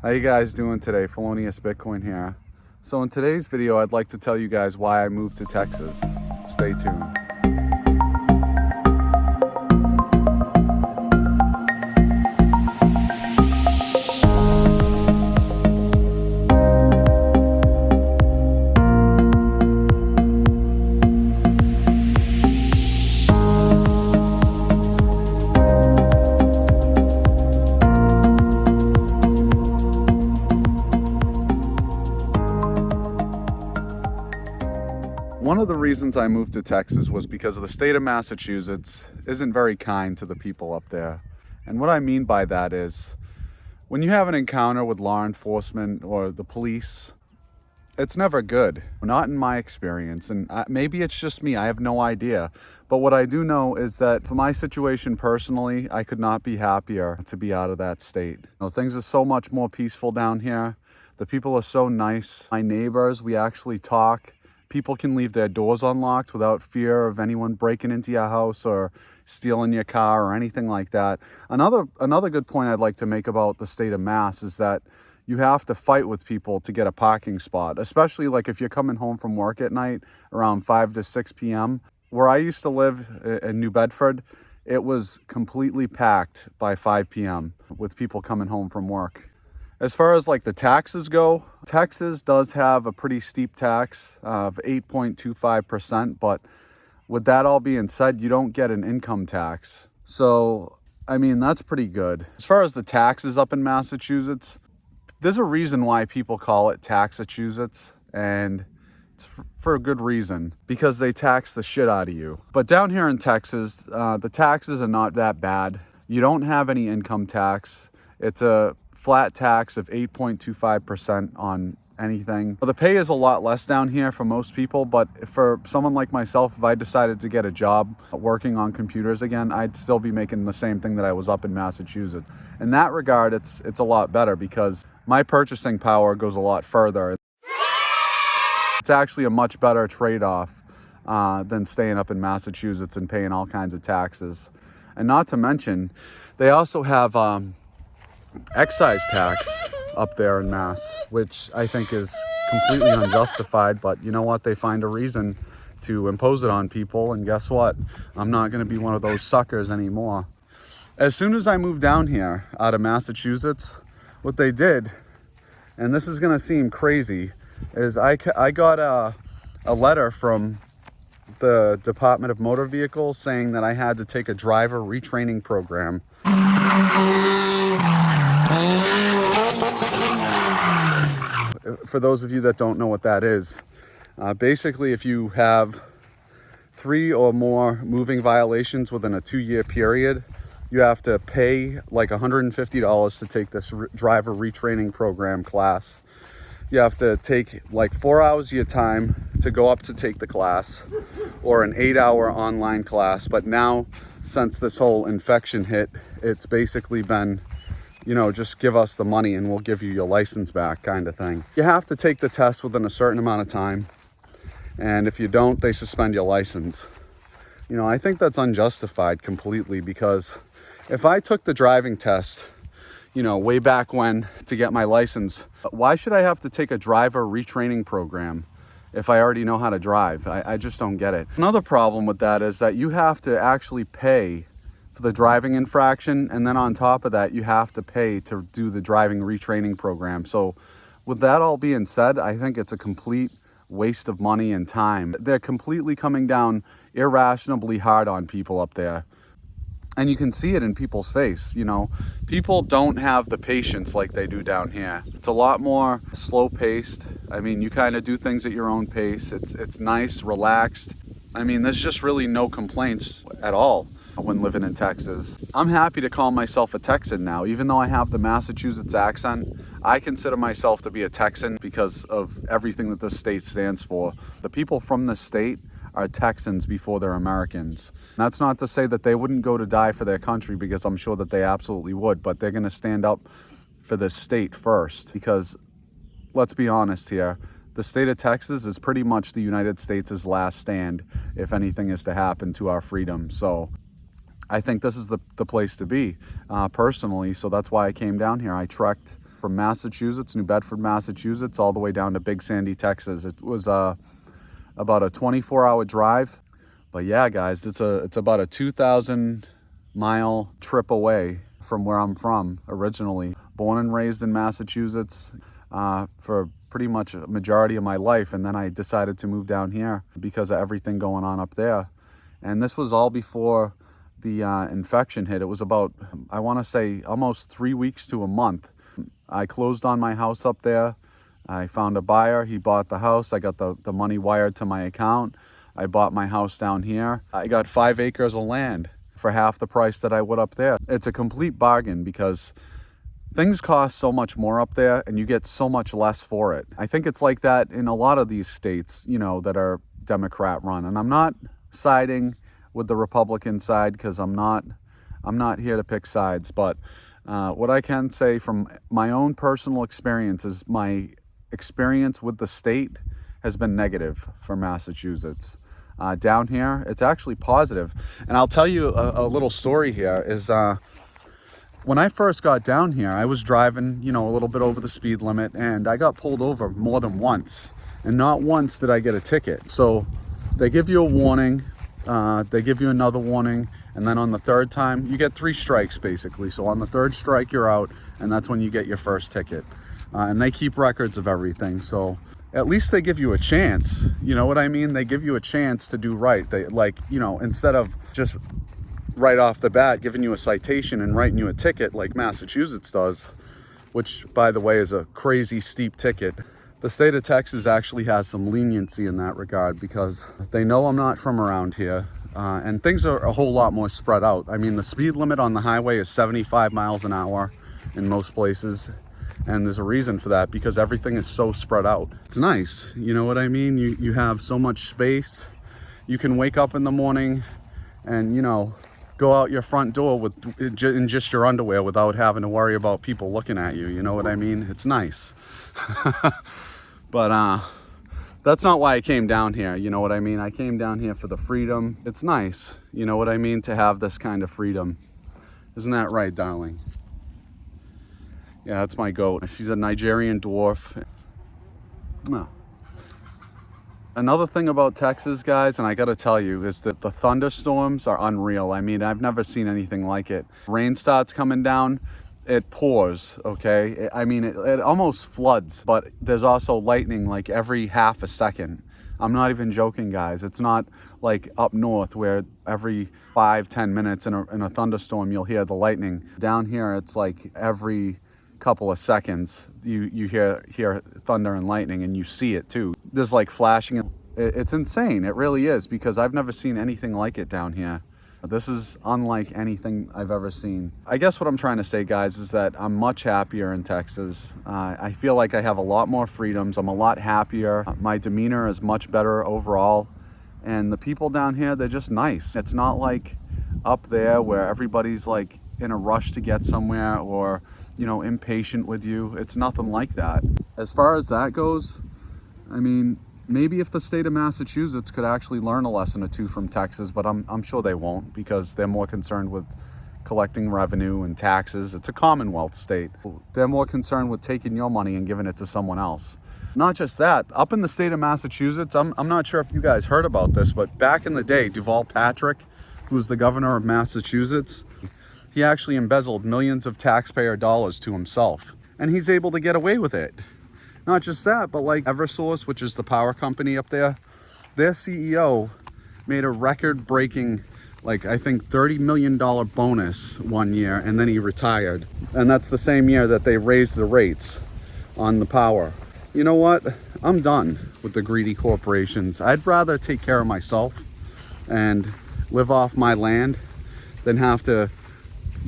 How you guys doing today? Felonious Bitcoin here. So in today's video, I'd like to tell you guys why I moved to Texas. Stay tuned. One of the reasons I moved to Texas was because the state of Massachusetts isn't very kind to the people up there. And what I mean by that is, when you have an encounter with law enforcement or the police, it's never good. Not in my experience, and maybe it's just me, I have no idea. But what I do know is that for my situation personally, I could not be happier to be out of that state. Things are so much more peaceful down here. The people are so nice. My neighbors, we actually talk. People can leave their doors unlocked without fear of anyone breaking into your house or stealing your car or anything like that. Another good point I'd like to make about the state of Mass is that you have to fight with people to get a parking spot, especially like if you're coming home from work at night around 5 to 6 p.m. Where I used to live in New Bedford, it was completely packed by 5 p.m. with people coming home from work. As far as like the taxes go, Texas does have a pretty steep tax of 8.25%, but with that all being said, you don't get an income tax. So, I mean, that's pretty good. As far as the taxes up in Massachusetts, there's a reason why people call it Taxachusetts, and it's for a good reason, because they tax the shit out of you. But down here in Texas, the taxes are not that bad. You don't have any income tax. It's a flat tax of 8.25% on anything. The pay is a lot less down here for most people, but for someone like myself, if I decided to get a job working on computers again, I'd still be making the same thing that I was up in Massachusetts. In that regard, it's a lot better because my purchasing power goes a lot further. It's actually a much better trade-off than staying up in Massachusetts and paying all kinds of taxes. And not to mention, they also have excise tax up there in Mass, which I think is completely unjustified, but you know what? They find a reason to impose it on people, and guess what? I'm not going to be one of those suckers anymore. As soon as I moved down here out of Massachusetts, what they did, and this is going to seem crazy, is I got a letter from the Department of Motor Vehicles saying that I had to take a driver retraining program. For those of you that don't know what that is, basically if you have 3 or more moving violations within a 2-year period, you have to pay like $150 to take this driver retraining program class. You have to take like 4 hours of your time to go up to take the class, or an 8-hour online class. But now, since this whole infection hit, it's basically been, just give us the money and we'll give you your license back kind of thing. You have to take the test within a certain amount of time, and if you don't, they suspend your license. I think that's unjustified completely, because if I took the driving test, way back when to get my license, why should I have to take a driver retraining program if I already know how to drive? I just don't get it. Another problem with that is that you have to actually pay for the driving infraction, and then on top of that, you have to pay to do the driving retraining program. So with that all being said, I think it's a complete waste of money and time. They're completely coming down irrationally hard on people up there. And you can see it in people's face, People don't have the patience like they do down here. It's a lot more slow paced. I mean, you kind of do things at your own pace. It's nice, relaxed. I mean, there's just really no complaints at all when living in Texas. I'm happy to call myself a Texan now. Even though I have the Massachusetts accent, I consider myself to be a Texan because of everything that this state stands for. The people from this state are Texans before they're Americans. And that's not to say that they wouldn't go to die for their country, because I'm sure that they absolutely would, but they're going to stand up for this state first, because let's be honest here, the state of Texas is pretty much the United States' last stand if anything is to happen to our freedom. So I think this is the place to be personally. So that's why I came down here. I trekked from Massachusetts, New Bedford, Massachusetts, all the way down to Big Sandy, Texas. It was about a 24-hour drive. But yeah, guys, it's about a 2,000-mile trip away from where I'm from originally. Born and raised in Massachusetts for pretty much a majority of my life, and then I decided to move down here because of everything going on up there. And this was all before the infection hit. It was about, I want to say, almost 3 weeks to a month. I closed on my house up there. I found a buyer. He bought the house. I got the money wired to my account. I bought my house down here. I got 5 acres of land for half the price that I would up there. It's a complete bargain because things cost so much more up there and you get so much less for it. I think it's like that in a lot of these states, you know, that are Democrat run. And I'm not siding with the Republican side because I'm not here to pick sides. But what I can say from my own personal experience is my experience with the state has been negative for Massachusetts. Down here, it's actually positive. And I'll tell you a little story here is when I first got down here, I was driving, you know, a little bit over the speed limit, and I got pulled over more than once. And not once did I get a ticket. So they give you a warning, they give you another warning, and then on the third time, you get 3 strikes basically. So on the third strike, you're out, and that's when you get your first ticket. And they keep records of everything. So at least they give you a chance. You know what I mean? They give you a chance to do right. They, like, you know, instead of just right off the bat giving you a citation and writing you a ticket like Massachusetts does, which, by the way, is a crazy steep ticket. The state of Texas actually has some leniency in that regard because they know I'm not from around here. And things are a whole lot more spread out. I mean, the speed limit on the highway is 75 miles an hour in most places. And there's a reason for that because everything is so spread out. It's nice, you know what I mean? You have so much space. You can wake up in the morning and, you know, go out your front door in just your underwear without having to worry about people looking at you. You know what I mean? It's nice. But that's not why I came down here. You know what I mean? I came down here for the freedom. It's nice, you know what I mean, to have this kind of freedom. Isn't that right, darling? Yeah, that's my goat. She's a Nigerian dwarf. No. Another thing about Texas, guys, and I gotta tell you, is that the thunderstorms are unreal. I mean, I've never seen anything like it. Rain starts coming down, it pours, okay? I mean, it almost floods, but there's also lightning like every half a second. I'm not even joking, guys. It's not like up north where every 5-10 minutes in a thunderstorm you'll hear the lightning. Down here, it's like every couple of seconds you hear thunder and lightning, and you see it too. There's like flashing. It's insane. It really is, because I've never seen anything like it down here. This is unlike anything I've ever seen. I guess what I'm trying to say, guys, is that I'm much happier in Texas. I feel like I have a lot more freedoms. I'm a lot happier. My demeanor is much better overall. And the people down here, they're just nice. It's not like up there where everybody's like in a rush to get somewhere or, you know, impatient with you. It's nothing like that. As far as that goes, I mean, maybe if the state of Massachusetts could actually learn a lesson or two from Texas, but I'm sure they won't, because they're more concerned with collecting revenue and taxes. It's a Commonwealth state. They're more concerned with taking your money and giving it to someone else. Not just that, up in the state of Massachusetts, I'm not sure if you guys heard about this, but back in the day, Deval Patrick, who was the governor of Massachusetts, he actually embezzled millions of taxpayer dollars to himself, and he's able to get away with it. Not just that, but like Eversource, which is the power company up there, their CEO made a record-breaking, like, I think $30 million bonus one year, and then he retired. And that's the same year that they raised the rates on the power. You know what? I'm done with the greedy corporations. I'd rather take care of myself and live off my land than have to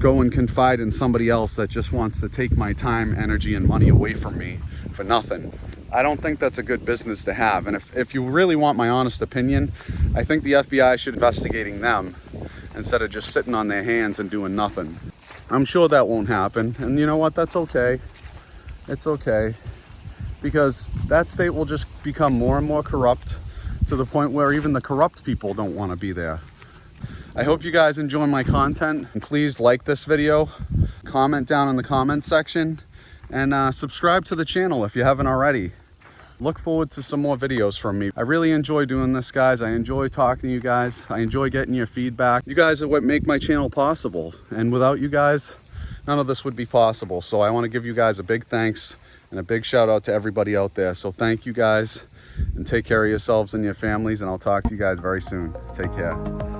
go and confide in somebody else that just wants to take my time, energy, and money away from me for nothing. I don't think that's a good business to have. And if you really want my honest opinion, I think the FBI should be investigating them instead of just sitting on their hands and doing nothing. I'm sure that won't happen. And you know what? That's okay. It's okay. Because that state will just become more and more corrupt to the point where even the corrupt people don't want to be there. I hope you guys enjoy my content. And please like this video, comment down in the comment section, and subscribe to the channel if you haven't already. Look forward to some more videos from me. I really enjoy doing this, guys. I enjoy talking to you guys. I enjoy getting your feedback. You guys are what make my channel possible, and without you guys, none of this would be possible. So I want to give you guys a big thanks and a big shout out to everybody out there. So thank you guys, and take care of yourselves and your families, and I'll talk to you guys very soon. Take care.